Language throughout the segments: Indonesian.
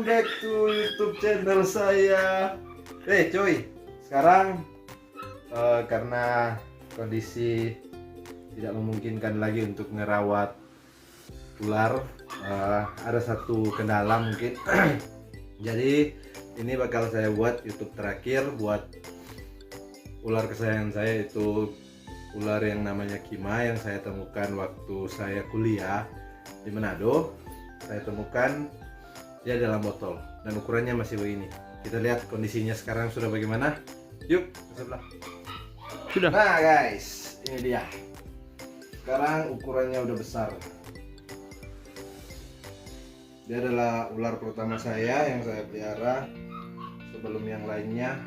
welcome back to YouTube channel saya. Cuy, sekarang karena kondisi tidak memungkinkan lagi untuk ngerawat ular, ada satu kendala mungkin. Jadi ini bakal saya buat YouTube terakhir buat ular kesayangan saya, itu ular yang namanya Kima, yang saya temukan waktu saya kuliah di Manado. Saya temukan dia dalam botol dan ukurannya masih begini. Kita lihat kondisinya sekarang sudah bagaimana. Yuk ke sebelah. Sudah. Nah guys, ini dia. Sekarang ukurannya udah besar. Dia adalah ular pertama saya yang saya pelihara sebelum yang lainnya.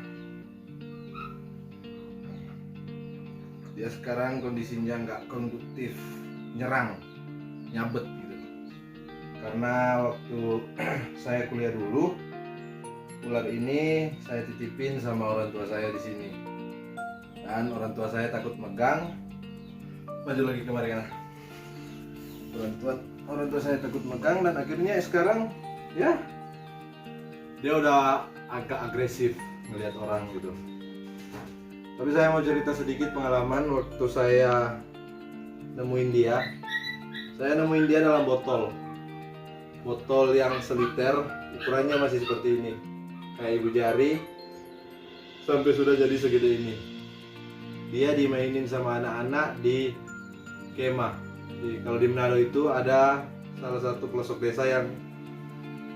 Dia sekarang kondisinya nggak konduktif, nyerang, nyabet gitu. Karena waktu saya kuliah dulu, ular ini saya titipin sama orang tua saya di sini. Dan orang tua saya takut megang. Maju lagi kemari kan. Orang tua saya takut megang dan akhirnya sekarang ya dia udah agak agresif melihat orang gitu. Tapi saya mau cerita sedikit pengalaman waktu saya nemuin dia. Saya nemuin dia dalam botol yang seliter, ukurannya masih seperti ini, kayak ibu jari, sampai sudah jadi segede ini. Dia dimainin sama anak-anak di kemah. Kalau di Manado itu ada salah satu pelosok desa yang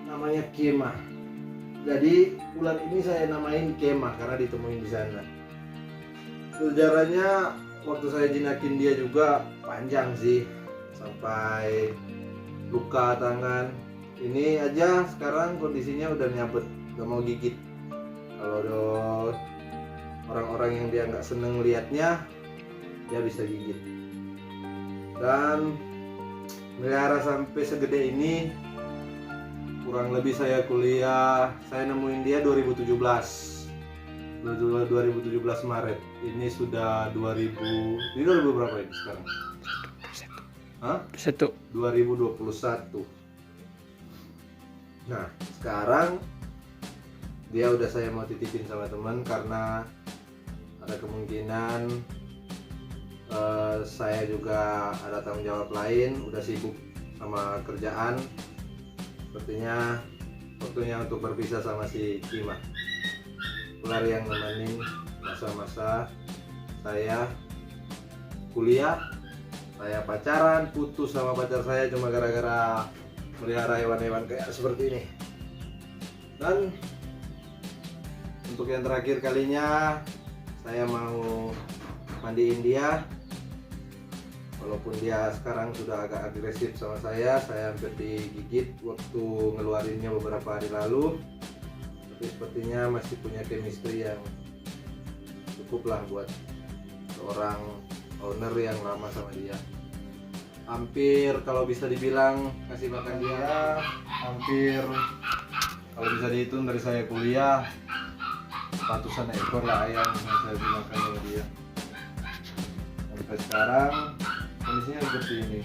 namanya kemah. Jadi ular ini saya namain kemah karena ditemuin di sana. Sejarahnya waktu saya jinakin dia juga panjang sih, sampai luka tangan. Ini aja sekarang kondisinya udah nyabet, udah mau gigit. Kalau ada orang-orang yang dia nggak seneng liatnya, dia bisa gigit. Dan melihara sampai segede ini kurang lebih saya kuliah, saya nemuin dia 2017 Maret. Ini sudah 2000 berapa ini sekarang? Hah? 2021. Nah, sekarang dia udah saya mau titipin sama teman karena ada kemungkinan saya juga ada tanggung jawab lain, udah sibuk sama kerjaan. Sepertinya waktunya untuk berpisah sama si Kima, ular yang nemenin masa-masa saya kuliah. Saya pacaran, putus sama pacar saya cuma gara-gara melihara hewan-hewan kayak seperti ini. Dan untuk yang terakhir kalinya saya mau mandiin dia. Walaupun dia sekarang sudah agak agresif sama saya hampir digigit waktu ngeluarinnya beberapa hari lalu. Tapi sepertinya masih punya chemistry yang cukup lah buat seorang owner yang lama sama dia. Hampir kalau bisa dibilang kasih makan dia hampir, kalau bisa dihitung dari saya kuliah, ratusan ekor lah ayam yang saya beri makan sama dia. Sampai sekarang kondisinya seperti ini.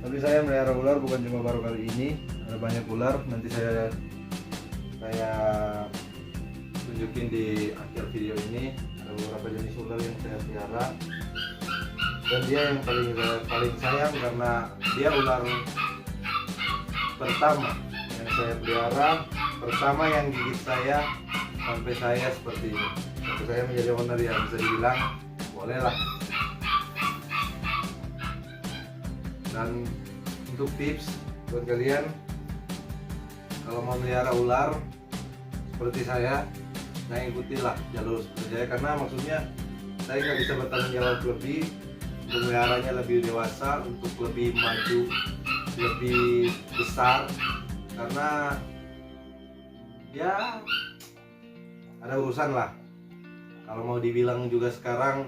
Tapi saya melihara ular bukan cuma baru kali ini, ada banyak ular. Nanti saya tunjukin di akhir video ini. Ada beberapa jenis ular yang saya pelihara, dan dia yang paling sayang karena dia ular pertama yang saya pelihara, pertama yang gigit saya sampai saya seperti ini. Sampai saya menjadi owner yang bisa dibilang boleh lah. Dan untuk tips buat kalian, kalau mau melihara ular seperti saya, nah ikutilah jalur seperti saya, karena maksudnya saya nggak bisa bertanggung jawab lebih untuk meliharanya lebih dewasa, untuk lebih maju, lebih besar, karena ya ada urusan lah. Kalau mau dibilang juga sekarang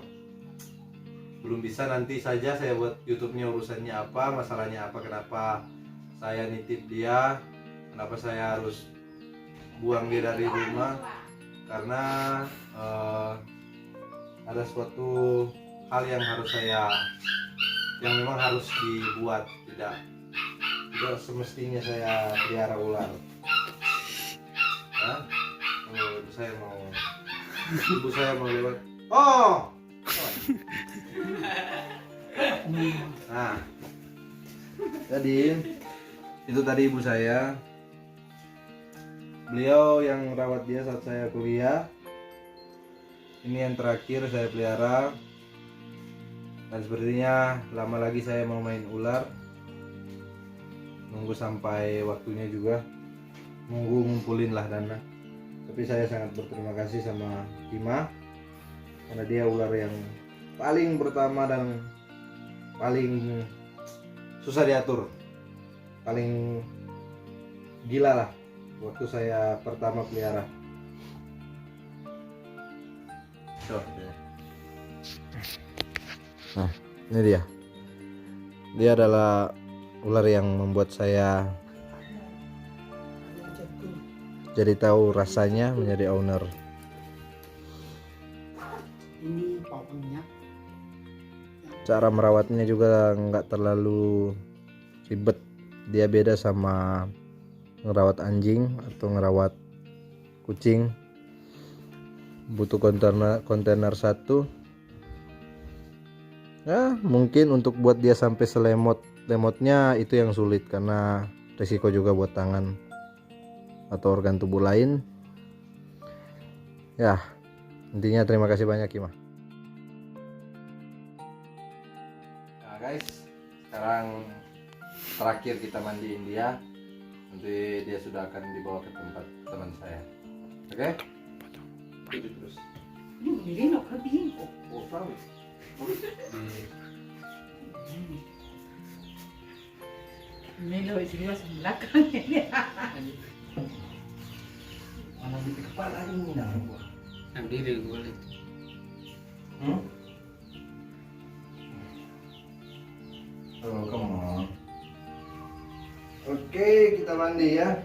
belum bisa, nanti saja saya buat YouTube-nya urusannya apa, masalahnya apa, kenapa saya nitip dia, kenapa saya harus buang dia dari rumah. Karena ada suatu hal yang memang harus dibuat, Sudah semestinya saya pelihara ular. Hah? Oh, ibu saya mau lewat. Oh. Nah, jadi itu tadi ibu saya. Beliau yang rawat dia saat saya kuliah. Ini yang terakhir saya pelihara. Dan sepertinya lama lagi saya mau main ular. Nunggu sampai waktunya juga. Nunggu ngumpulin lah dana. Tapi saya sangat berterima kasih sama Kima, karena dia ular yang paling pertama dan paling susah diatur, paling gila lah waktu saya pertama pelihara. Nah, ini dia. Dia adalah ular yang membuat saya jadi tahu rasanya menjadi owner. Ini papanya. Cara merawatnya juga nggak terlalu ribet. Dia beda sama ngerawat anjing atau ngerawat kucing. Butuh kontainer satu. Ya, mungkin untuk buat dia sampai selemotnya itu yang sulit, karena risiko juga buat tangan atau organ tubuh lain. Ya, intinya terima kasih banyak Kima. Nah guys, sekarang terakhir kita mandiin dia. Nanti dia sudah akan dibawa ke tempat teman saya. Oke? Terus. Ini nak kerjain kok. Oh, tahu. Ini lo isi belakang ini. Mana di kepala ini nah gua. Diri boleh. Oh, come on. Oke, kita mandi ya.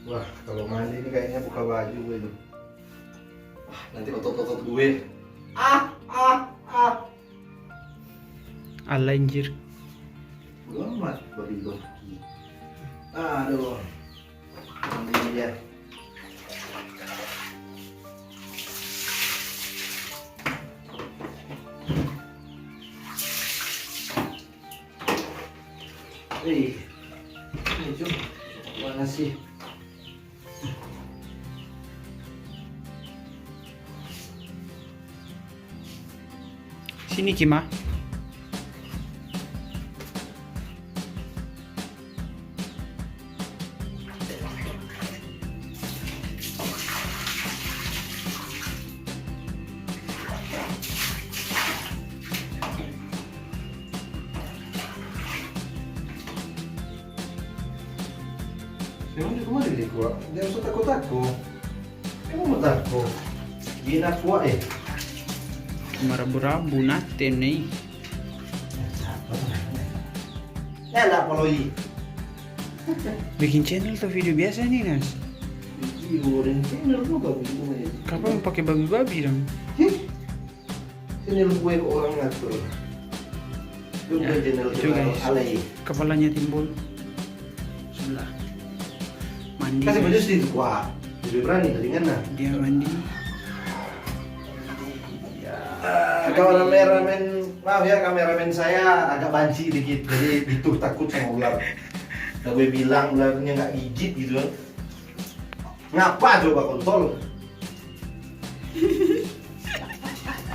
Wah, kalau mandi ini kayaknya buka baju gue itu. Wah, nanti otot-otot gue. Allah anjir. Amat babi doki. Aduh. Mandi ya. Ini cuk, mana sih? Sini Kima. Emang dia kemana dia gua? Dia usah takut-takut. Emang mau takut? Gina kuat Merabu-rabu naten nih. Ya lah poloi. Bikin channel atau video biasa nih Nas? Video dan channel juga begitu. Kapan pakai babi-babi dong? Channel gue orang ngatur. Juga Ya, channel itu guys. alay. Kepalanya timbul. Sebelah. Mandi. Kasih baju guys. sedikit kuat. Jadi berani tadi kan nah. Dia mandi. Kameramen, maaf ya kameramen saya agak banci dikit, jadi itu takut sama ular. Udah gue bilang ularnya nggak gigit gitu kan. Ngapa coba kontol?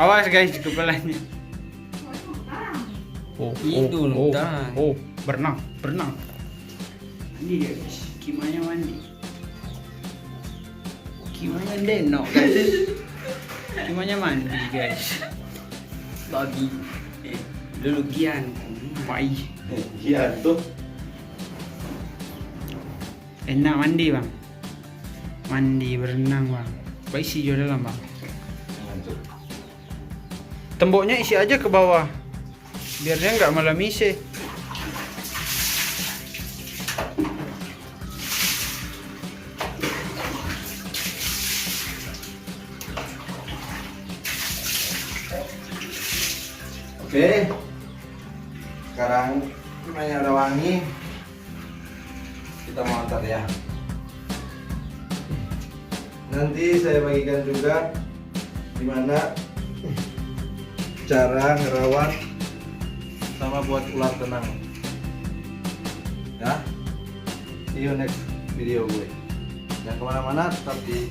Awas guys kepalanya. Itu loh, dah. Berenang. Mandi dia guys. Kimanya mandi. Kimanya denok guys. Kimanya mandi guys. Babi. Dulu gian. Pai. Iya tuh. Enak mandi bang. Mandi berenang bang. Baik isi juga dalam bang. Temboknya isi aja ke bawah. Biar dia nggak malah mise. Oke. Sekarang namanya udah wangi, kita mau antar ya. Nanti saya bagikan juga gimana cara ngerawat sama buat ular tenang. Ya, see you next video gue. Jangan kemana-mana, tetap di